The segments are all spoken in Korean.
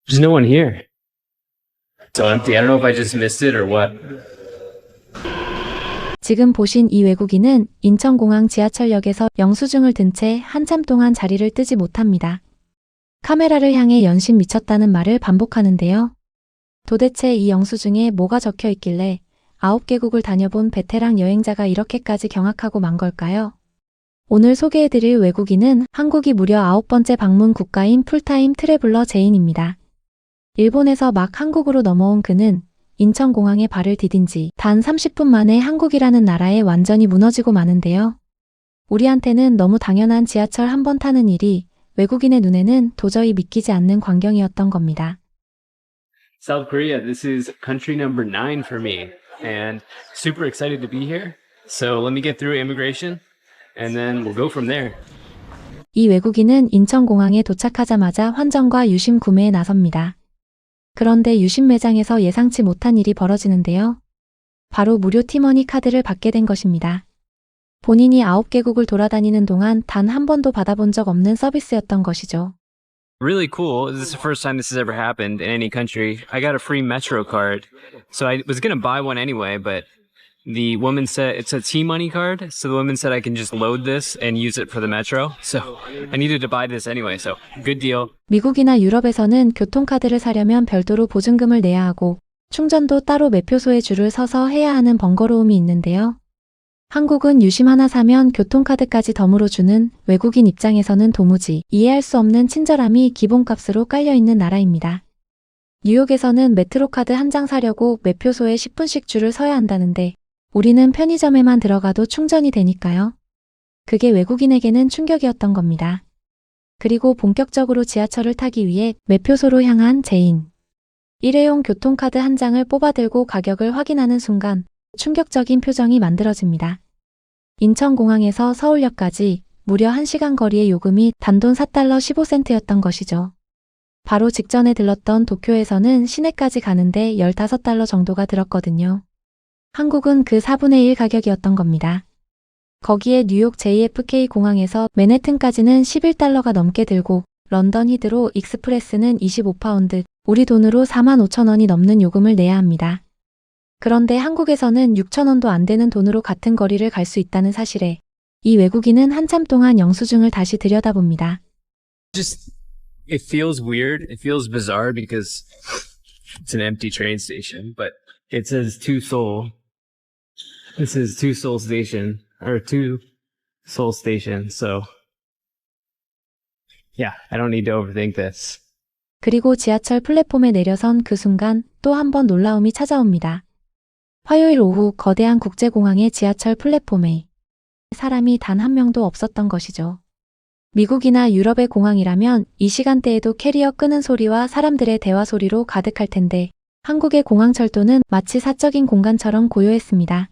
There's no one here. So empty. I don't know if I just missed it or what. 지금 보신 이 외국인은 인천공항 지하철역에서 영수증을 든 채 한참 동안 자리를 뜨지 못합니다. 카메라를 향해 연신 미쳤다는 말을 반복하는데요. 도대체 이 영수증에 뭐가 적혀 있길래 9개국을 다녀본 베테랑 여행자가 이렇게까지 경악하고 만 걸까요? 오늘 소개해드릴 외국인은 한국이 무려 9번째 방문 국가인 풀타임 트래블러 제인입니다. 일본에서 막 한국으로 넘어온 그는 인천공항에 발을 디딘 지 단 30분 만에 한국이라는 나라에 완전히 무너지고 마는데요. 우리한테는 너무 당연한 지하철 한 번 타는 일이 외국인의 눈에는 도저히 믿기지 않는 광경이었던 겁니다. South Korea, this is country number 9 for me. And super excited to be here. So let me get through immigration and then we'll go from there. 이 외국인은 인천공항에 도착하자마자 환전과 유심 구매에 나섭니다. 그런데 유심 매장에서 예상치 못한 일이 벌어지는데요. 바로 무료 티머니 카드를 받게 된 것입니다. 본인이 9개국을 돌아다니는 동안 단 한 번도 받아본 적 없는 서비스였던 것이죠. Really cool. This is the first time this has ever happened in any country. I got a free Metro card. So I was going to buy one anyway, but the woman said it's a T-Money card. So the woman said I can just load this and use it for the Metro. So I needed to buy this anyway. So good deal. 미국이나 유럽에서는 교통카드를 사려면 별도로 보증금을 내야 하고 충전도 따로 매표소에 줄을 서서 해야 하는 번거로움이 있는데요. 한국은 유심 하나 사면 교통카드까지 덤으로 주는 외국인 입장에서는 도무지 이해할 수 없는 친절함이 기본값으로 깔려있는 나라입니다. 뉴욕에서는 메트로카드 한 장 사려고 매표소에 10분씩 줄을 서야 한다는데 우리는 편의점에만 들어가도 충전이 되니까요. 그게 외국인에게는 충격이었던 겁니다. 그리고 본격적으로 지하철을 타기 위해 매표소로 향한 제인. 일회용 교통카드 한 장을 뽑아들고 가격을 확인하는 순간 충격적인 표정이 만들어집니다. 인천공항에서 서울역까지 무려 1시간 거리의 요금이 단돈 4달러 15센트였던 것이죠. 바로 직전에 들렀던 도쿄에서는 시내까지 가는데 15달러 정도가 들었거든요. 한국은 그 4분의 1 가격이었던 겁니다. 거기에 뉴욕 JFK 공항에서 맨해튼까지는 11달러가 넘게 들고 런던 히드로 익스프레스는 25파운드, 우리 돈으로 45,000원이 넘는 요금을 내야 합니다. 그런데 한국에서는 6,000원도 안 되는 돈으로 같은 거리를 갈 수 있다는 사실에 이 외국인은 한참 동안 영수증을 다시 들여다봅니다. It feels weird. It feels bizarre because it's an empty train station, but it says to Seoul. This is to Seoul Station or to Seoul Station. So yeah, I don't need to overthink this. 그리고 지하철 플랫폼에 내려선 그 순간 또 한 번 놀라움이 찾아옵니다. 화요일 오후 거대한 국제공항의 지하철 플랫폼에 사람이 단 한 명도 없었던 것이죠. 미국이나 유럽의 공항이라면 이 시간대에도 캐리어 끄는 소리와 사람들의 대화 소리로 가득할 텐데 한국의 공항철도는 마치 사적인 공간처럼 고요했습니다.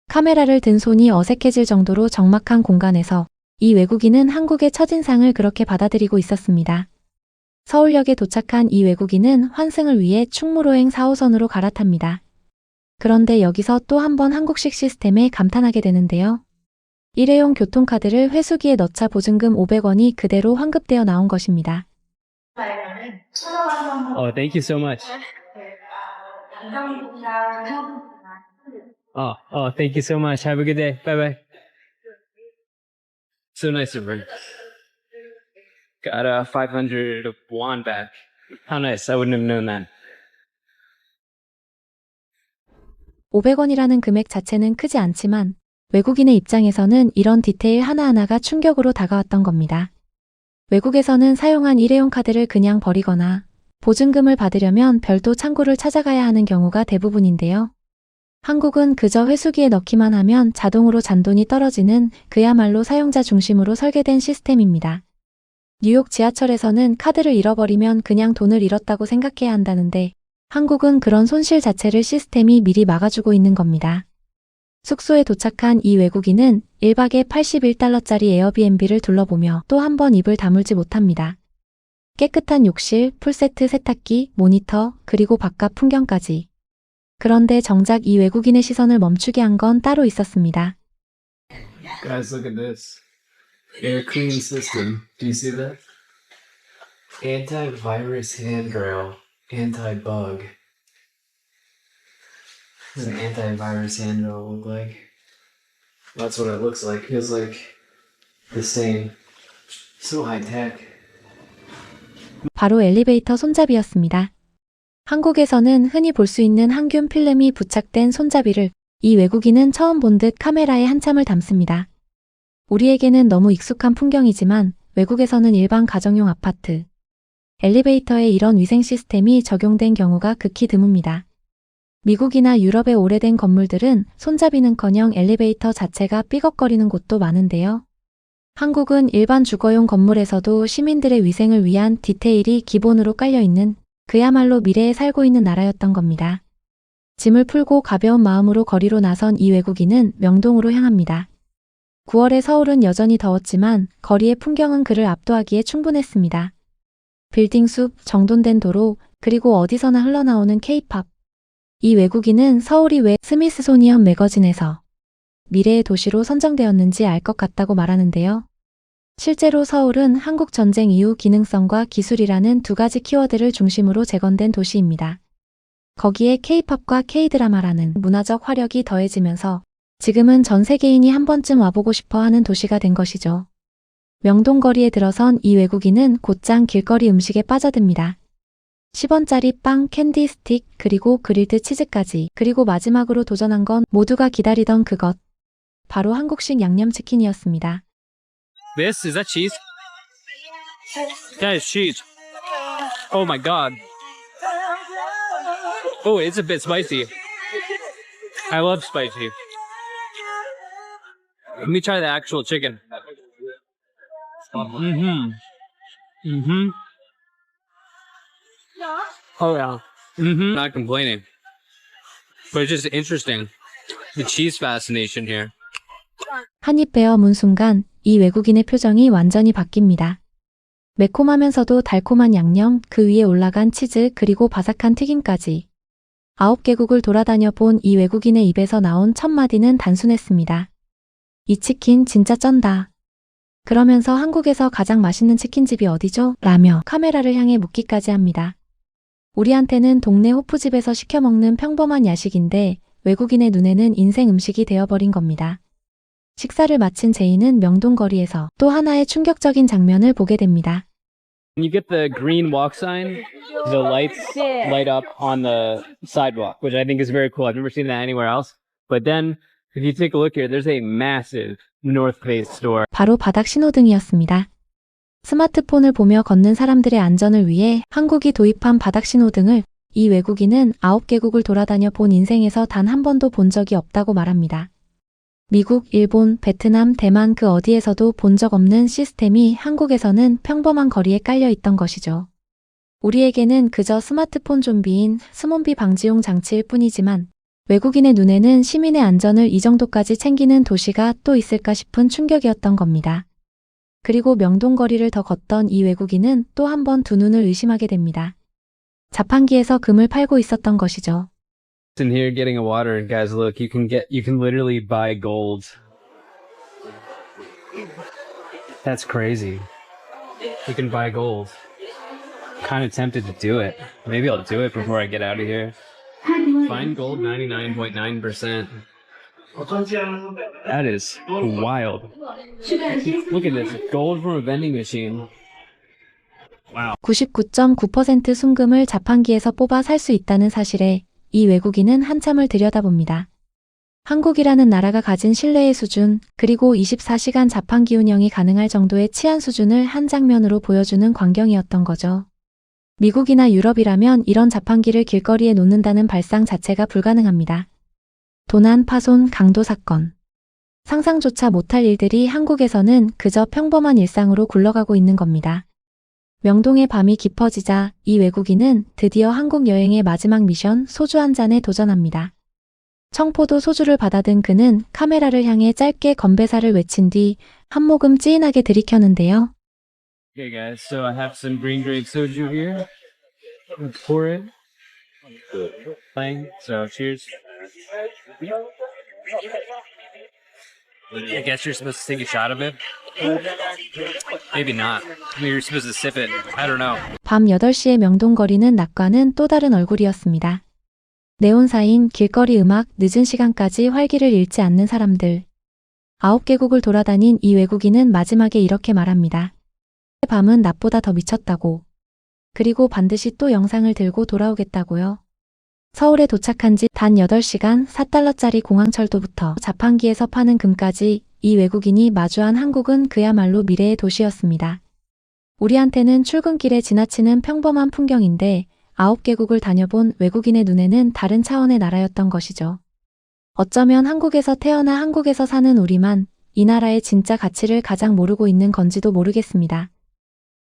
카메라를 든 손이 어색해질 정도로 적막한 공간에서 이 외국인은 한국의 첫인상을 그렇게 받아들이고 있었습니다. 서울역에 도착한 이 외국인은 환승을 위해 충무로행 4호선으로 갈아탑니다. 그런데 여기서 또 한 번 한국식 시스템에 감탄하게 되는데요. 일회용 교통카드를 회수기에 넣자 보증금 500원이 그대로 환급되어 나온 것입니다. Oh, thank you so much. Oh, thank you so much. Have a good day. Bye bye. So nice of her. Got 500 won back. How nice. I wouldn't have known that. 500원이라는 금액 자체는 크지 않지만 외국인의 입장에서는 이런 디테일 하나하나가 충격으로 다가왔던 겁니다. 외국에서는 사용한 일회용 카드를 그냥 버리거나 보증금을 받으려면 별도 창구를 찾아가야 하는 경우가 대부분인데요. 한국은 그저 회수기에 넣기만 하면 자동으로 잔돈이 떨어지는 그야말로 사용자 중심으로 설계된 시스템입니다. 뉴욕 지하철에서는 카드를 잃어버리면 그냥 돈을 잃었다고 생각해야 한다는데 한국은 그런 손실 자체를 시스템이 미리 막아주고 있는 겁니다. 숙소에 도착한 이 외국인은 1박에 81달러짜리 에어비앤비를 둘러보며 또 한 번 입을 다물지 못합니다. 깨끗한 욕실, 풀세트 세탁기, 모니터, 그리고 바깥 풍경까지. 그런데 정작 이 외국인의 시선을 멈추게 한 건 따로 있었습니다. Guys, look at this. Air cleaning system. Do you see that? Antivirus handrail, anti-bug. What does an antivirus handrail look like? That's what it looks like. Feels like the same. So high tech. 바로 엘리베이터 손잡이였습니다. 한국에서는 흔히 볼 수 있는 항균 필름이 부착된 손잡이를 이 외국인은 처음 본 듯 카메라에 한참을 담습니다. 우리에게는 너무 익숙한 풍경이지만 외국에서는 일반 가정용 아파트, 엘리베이터에 이런 위생 시스템이 적용된 경우가 극히 드뭅니다. 미국이나 유럽의 오래된 건물들은 손잡이는커녕 엘리베이터 자체가 삐걱거리는 곳도 많은데요. 한국은 일반 주거용 건물에서도 시민들의 위생을 위한 디테일이 기본으로 깔려있는 그야말로 미래에 살고 있는 나라였던 겁니다. 짐을 풀고 가벼운 마음으로 거리로 나선 이 외국인은 명동으로 향합니다. 9월의 서울은 여전히 더웠지만 거리의 풍경은 그를 압도하기에 충분했습니다. 빌딩 숲, 정돈된 도로, 그리고 어디서나 흘러나오는 K-팝. 이 외국인은 서울이 왜 스미스소니언 매거진에서 미래의 도시로 선정되었는지 알 것 같다고 말하는데요. 실제로 서울은 한국 전쟁 이후 기능성과 기술이라는 두 가지 키워드를 중심으로 재건된 도시입니다. 거기에 K-팝과 K-드라마라는 문화적 화력이 더해지면서 지금은 전 세계인이 한 번쯤 와보고 싶어 하는 도시가 된 것이죠. 명동거리에 들어선 이 외국인은 곧장 길거리 음식에 빠져듭니다. 10원짜리 빵, 캔디 스틱, 그리고 그릴드 치즈까지, 그리고 마지막으로 도전한 건 모두가 기다리던 그것. 바로 한국식 양념치킨이었습니다. Is that cheese? That is cheese. Oh my god. Oh, it's a bit spicy. I love spicy. Let me try the actual chicken. Mm-hmm. Mm-hmm. Oh yeah. Mm-hmm. Not complaining. But it's just interesting. The cheese fascination here. 한 입 베어 문 순간 이 외국인의 표정이 완전히 바뀝니다. 매콤하면서도 달콤한 양념, 그 위에 올라간 치즈, 그리고 바삭한 튀김까지. 9개국을 돌아다녀 본 이 외국인의 입에서 나온 첫 마디는 단순했습니다. 이 치킨 진짜 쩐다. 그러면서 한국에서 가장 맛있는 치킨집이 어디죠? 라며 카메라를 향해 묻기까지 합니다. 우리한테는 동네 호프집에서 시켜 먹는 평범한 야식인데 외국인의 눈에는 인생 음식이 되어버린 겁니다. 식사를 마친 제이는 명동거리에서 또 하나의 충격적인 장면을 보게 됩니다. When you get the green walk sign, the lights light up on the sidewalk, which I think is very cool. I've never seen that anywhere else. But then, if you take a look here, there's a massive North Face store. 바로 바닥 신호등이었습니다. 스마트폰을 보며 걷는 사람들의 안전을 위해 한국이 도입한 바닥 신호등을 이 외국인은 9개국을 돌아다녀 본 인생에서 단 한 번도 본 적이 없다고 말합니다. 미국, 일본, 베트남, 대만 그 어디에서도 본 적 없는 시스템이 한국에서는 평범한 거리에 깔려 있던 것이죠. 우리에게는 그저 스마트폰 좀비인 스몬비 방지용 장치일 뿐이지만 외국인의 눈에는 시민의 안전을 이 정도까지 챙기는 도시가 또 있을까 싶은 충격이었던 겁니다. 그리고 명동거리를 더 걷던 이 외국인은 또 한 번 두 눈을 의심하게 됩니다. 자판기에서 금을 팔고 있었던 것이죠. In here getting a water, and guys, look, you can literally buy gold. That's crazy. You can buy gold. Kind of tempted to do it. Maybe I'll do it before I get out of here. Find gold 99.9%. That is wild. Look at this. Gold from a vending machine. Wow. 99.9% 순금을 자판기에서 뽑아 살 수 있다는 사실에 이 외국인은 한참을 들여다봅니다. 한국이라는 나라가 가진 신뢰의 수준, 그리고 24시간 자판기 운영이 가능할 정도의 치안 수준을 한 장면으로 보여주는 광경이었던 거죠. 미국이나 유럽이라면 이런 자판기를 길거리에 놓는다는 발상 자체가 불가능합니다. 도난, 파손, 강도 사건. 상상조차 못할 일들이 한국에서는 그저 평범한 일상으로 굴러가고 있는 겁니다. 명동의 밤이 깊어지자 이 외국인은 드디어 한국 여행의 마지막 미션 소주 한 잔에 도전합니다. 청포도 소주를 받아든 그는 카메라를 향해 짧게 건배사를 외친 뒤 한 모금 찌인하게 들이켜는데요. Okay guys, so I have some green grape soju here. Let's pour it. Playing. So cheers. I guess you're supposed to take a shot of it. Maybe not. You're supposed to sip it. I don't know. 밤 8시의 명동거리는 낮과는 또 다른 얼굴이었습니다. 네온사인, 길거리 음악, 늦은 시간까지 활기를 잃지 않는 사람들. 9개국을 돌아다닌 이 외국인은 마지막에 이렇게 말합니다. 밤은 낮보다 더 미쳤다고. 그리고 반드시 또 영상을 들고 돌아오겠다고요. 서울에 도착한 지 단 8시간 4달러짜리 공항철도부터 자판기에서 파는 금까지 이 외국인이 마주한 한국은 그야말로 미래의 도시였습니다. 우리한테는 출근길에 지나치는 평범한 풍경인데 9개국을 다녀본 외국인의 눈에는 다른 차원의 나라였던 것이죠. 어쩌면 한국에서 태어나 한국에서 사는 우리만 이 나라의 진짜 가치를 가장 모르고 있는 건지도 모르겠습니다.